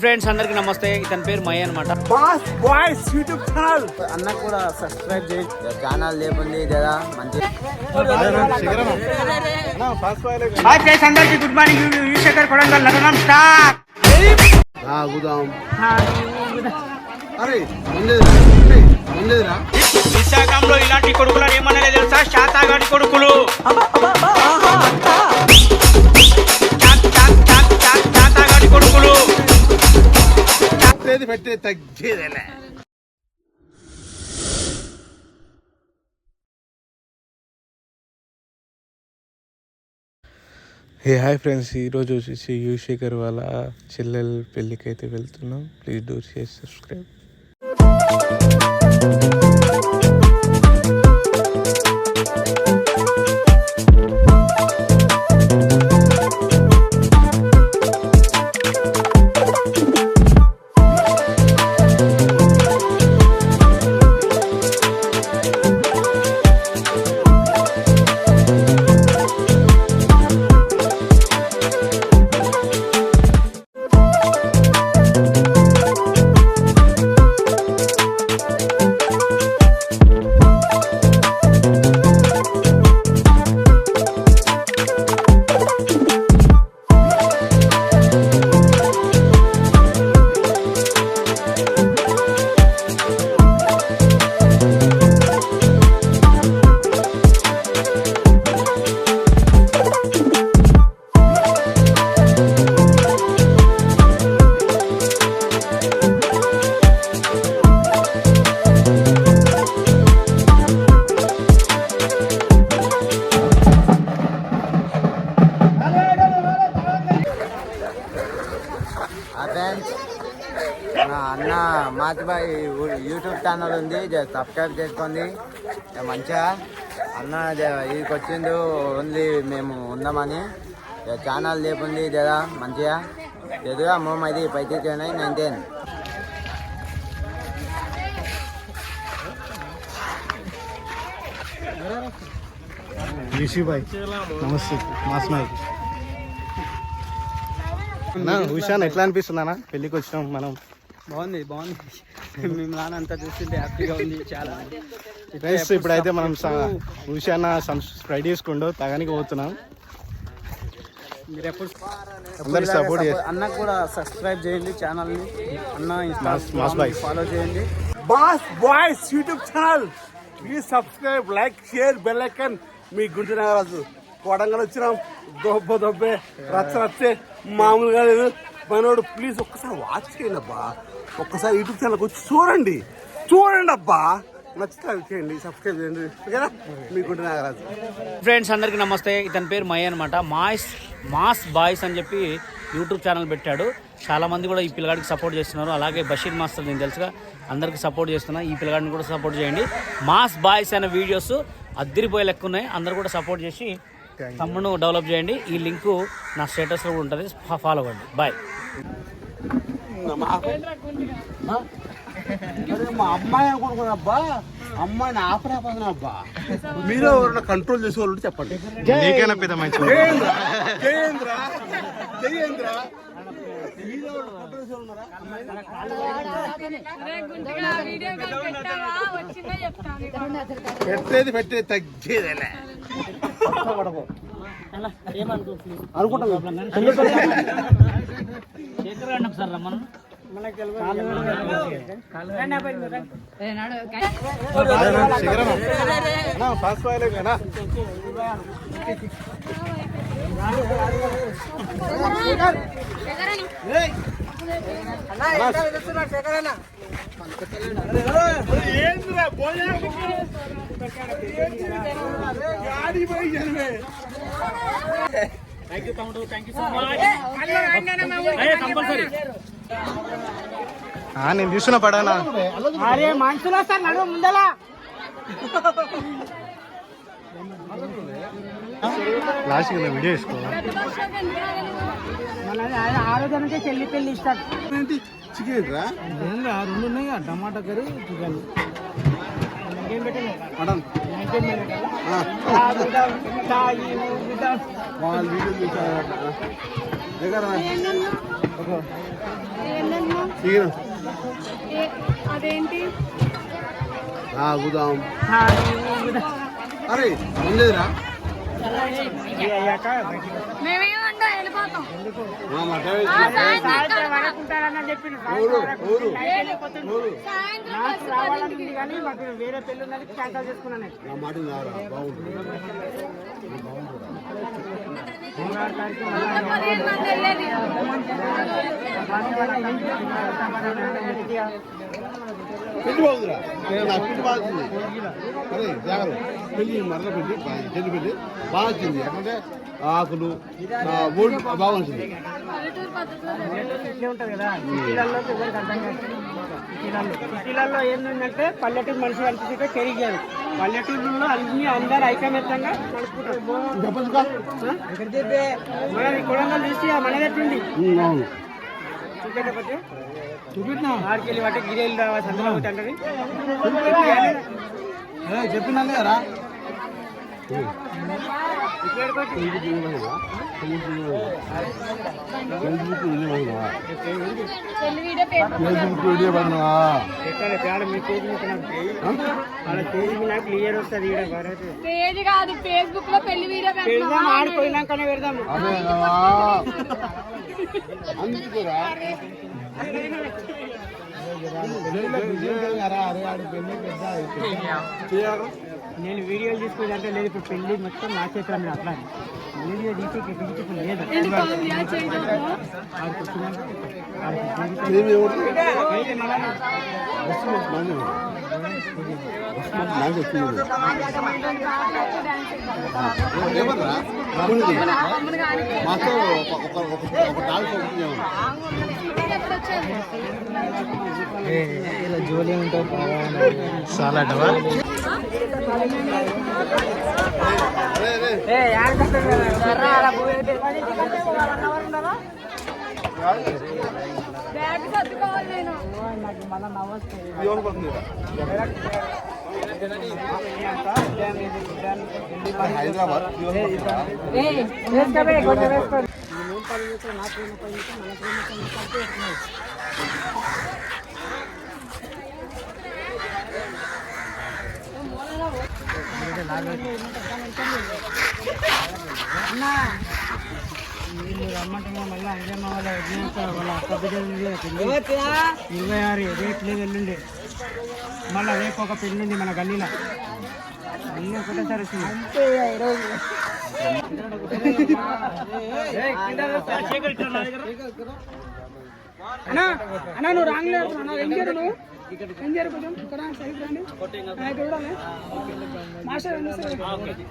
Friends అందరికి నమస్తే. ఇతని పేరు మై అనమాట. మాస్ బాయ్స్ యూట్యూబ్ ఛానల్ అన్న కూడా సబ్స్క్రైబ్ చేయి. ఛానల్ లేకుంది కదా మంచి. హాయ్ ఫ్రెండ్స్ అందరికి గుడ్ మార్నింగ్. యువశేఖర్ కొడంగల్ లగనం స్టార్ట్. ఆగుదాం. అరే విశాఖంలో ఇలాంటి కొడుకులు ఏమన్నా తెలుసా? శాతాగాడి కొడుకులు. శాతాగాడి కొడుకులు పెట్టే తగ్గేదేలే. హాయ్ ఫ్రెండ్స్, ఈరోజు వచ్చేసి యువశేఖర్ వాళ్ళ చెల్లెల పెళ్ళికి అయితే వెళ్తున్నాం. Please do share subscribe. అన్న మాతిబాయ్ యూట్యూబ్ ఛానల్ ఉంది, సబ్స్క్రైబ్ చేసుకోండి మంచిగా. అన్న ఇదికి వచ్చిండు ఓన్లీ మేము ఉందామని. ఛానల్ లేకుంది కదా మంచిగా. ఎదుగా మోమ్ అది పైకి 19 రిషిబాయ్ నమస్తే. మాస్ నాయక్ హుషాన్ ఎట్లా అనిపిస్తుంది అన్న? పెళ్ళికి వచ్చినాం మనం. బాగుంది. మేము నాన్నంతా చూస్తుంటే హ్యాపీగా ఉంది చాలా. ఫ్రెండ్స్ ఇప్పుడైతే మనం హుషాన్ స్ప్రైడ్ చేసుకుంటూ తగానికి పోతున్నాం. మీరు ఎప్పుడు అందరూ సపోర్ట్ చేయండి. అన్నకు కూడా సబ్స్క్రైబ్ చేయండి ఛానల్ని. అన్న మాస్ బాయ్స్ ఫాలో చేయండి. Mass boys YouTube channel please subscribe, like, share, bell icon. మీ గుంటూ నాగరాజు కొడంగల్ వచ్చినాం. దొబ్బే రచ్చే మామూలుగా లేదు మనోడు. ప్లీజ్ ఒక్కసారి వాచ్ చేయండి అబ్బా. ఒక్కసారి యూట్యూబ్ ఛానల్కి వచ్చి చూడండి అబ్బా. నచ్చితే చేయండి, సబ్స్క్రైబ్ చేయండి. ఓకేనా? మీ గుంటూ నాగరాజు. ఫ్రెండ్స్ అందరికి నమస్తే. ఇతని పేరు మై అనమాట. మాస్ బాయ్స్ అని చెప్పి యూట్యూబ్ ఛానల్ పెట్టాడు. చాలా మంది కూడా ఈ పిల్లగాడికి సపోర్ట్ చేస్తున్నారు. అలాగే బషీర్ మాస్టర్ నేను తెలుసుగా, అందరికి సపోర్ట్ చేస్తున్నా. ఈ పిల్లగాడిని కూడా సపోర్ట్ చేయండి. మాస్ బాయ్స్ అనే వీడియోస్ అద్దరిపోయే లెక్క ఉన్నాయి. అందరు కూడా సపోర్ట్ చేసి తమ్మును డెవలప్ చేయండి. ఈ లింకు నా స్టేటస్లో కూడా ఉంటుంది, ఫాలో అవ్వండి. బాయ్. మా అమ్మాయి అనుకుంటున్నా అబ్బా. అమ్మాయిని ఆపరేపోతున్నా అబ్బా. మీరు ఎవరైనా కంట్రోల్ చేసే వాళ్ళు చెప్పండి. నీకైనా పెద్ద మంచి పెట్టేది తగ్గేదేలే. నేను చూస్తున్నా పడానా. మనుషులు వస్తారు నడు ముందలా. లాస్ట్ వీడియో వేసుకోవాలి. ఆరోగ్యానికి చెల్లి పెళ్లి ఇస్తారు. చికెన్ రా 2 ఉన్నాయి. టమాటా కర్రీ, చికెన్. మటన్ వాళ్ళు వీడియో చూసారు. ఏంటమ్మా? చికెన్ అదేంటి? గుదాం. అరే ఉండేదిరా మేమేమంటా వెళ్ళిపోతాం. వేరే పెళ్లి ఉన్నది క్యాన్సల్ చేసుకున్నాను. బాగుంటుంది. పెళ్లి బాగుందిరా, నాకు పెళ్లి బాగా వచ్చింది. అరే జాగ్రత్త, పెళ్లి మరల పెళ్లి చెల్లి పెళ్లి బాగా వచ్చింది. ఎందుకంటే ఆకులు ఓడి బాగా వచ్చింది. ఇట్లే ఉంటుంది కదా సిటీలలో ఎవరికి అర్థం కాదు. సిటీలలో ఏంటంటే పల్లెటూరు మనిషి అనిపిస్తే పెరిగారు. పల్లెటూరులో అన్ని అందరు ఐకమత్యంగా నడుపుకుంటారు. మనది కొడంగల్ చూసి మనది ఎట్లుంది చూపెట్టకపోతే చూపెట్టినా ఆడికెళ్ళి బట్టి గిరేళ్ళు రావాలి సందులో అంటది చెప్పినా కదా క్లియర్ వస్తుంది పేజ్ కాదు, ఫేస్బుక్ లో పెళ్లి వీడియో పెడదాం. ఆడిపోయినాకనే పెడదాము. అందుకురా నేను వీడియోలు తీసుకుంటే లేదు. ఇప్పుడు పెళ్లి మొత్తం నా చేతిలో మీరు అట్లా వీడియో తీసి ఇప్పుడు లేదు. మాతో ఒక డాన్స్ ఇలా జోలి ఉంటుంది చాలా బ్యాగ్ సర్దుకోవాలి నేను. హైదరాబాద్ రమ్మంటే మళ్ళీ అంజమ్మ వాళ్ళ వాళ్ళ అక్క బిడ్డ 26 రేపు వెళ్ళుండే. మళ్ళీ రేపు ఒక పెళ్ళి ఉంది మన గల్లీలో. అన్నీ ఒకటేసారి వచ్చింది. అన్నా అన్నా నువ్వు రాంగ్లేదు ఏం చేయరు నువ్వు ఏం చేయరు కొంచెం ఇక్కడ సైడ్ రండి చూడాలి మాస్టర్ నమస్తే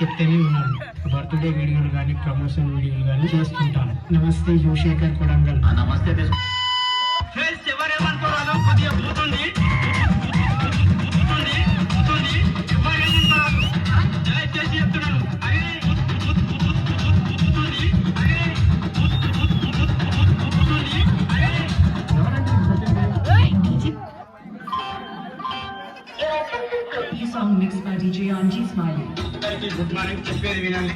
చెప్తూనే ఉన్నాను. బర్త్డే వీడియోలు కానీ ప్రమోషన్ వీడియోలు కానీ చేస్తుంటాను. నమస్తే యువశేఖర్ కొడంగల్. నమస్తే ఎవరేమనుకోరాలో కొద్దిగా పోతుంది దయచేసి చెప్తున్నాను. Song mixed by DJ Anji Smiley. Good morning చెప్పేది వినండి.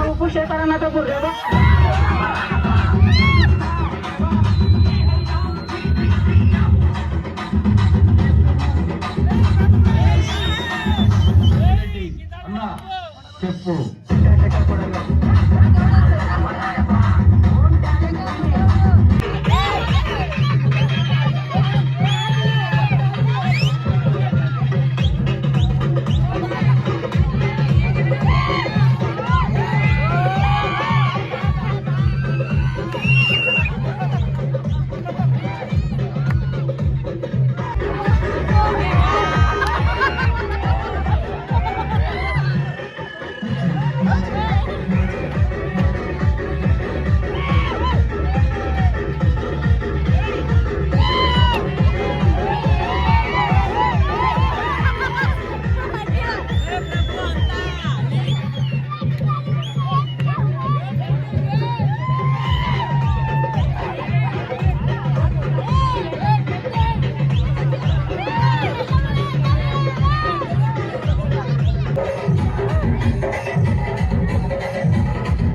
ఉప్పు శేఖరన్నతో బుర్రేదో చెప్పు.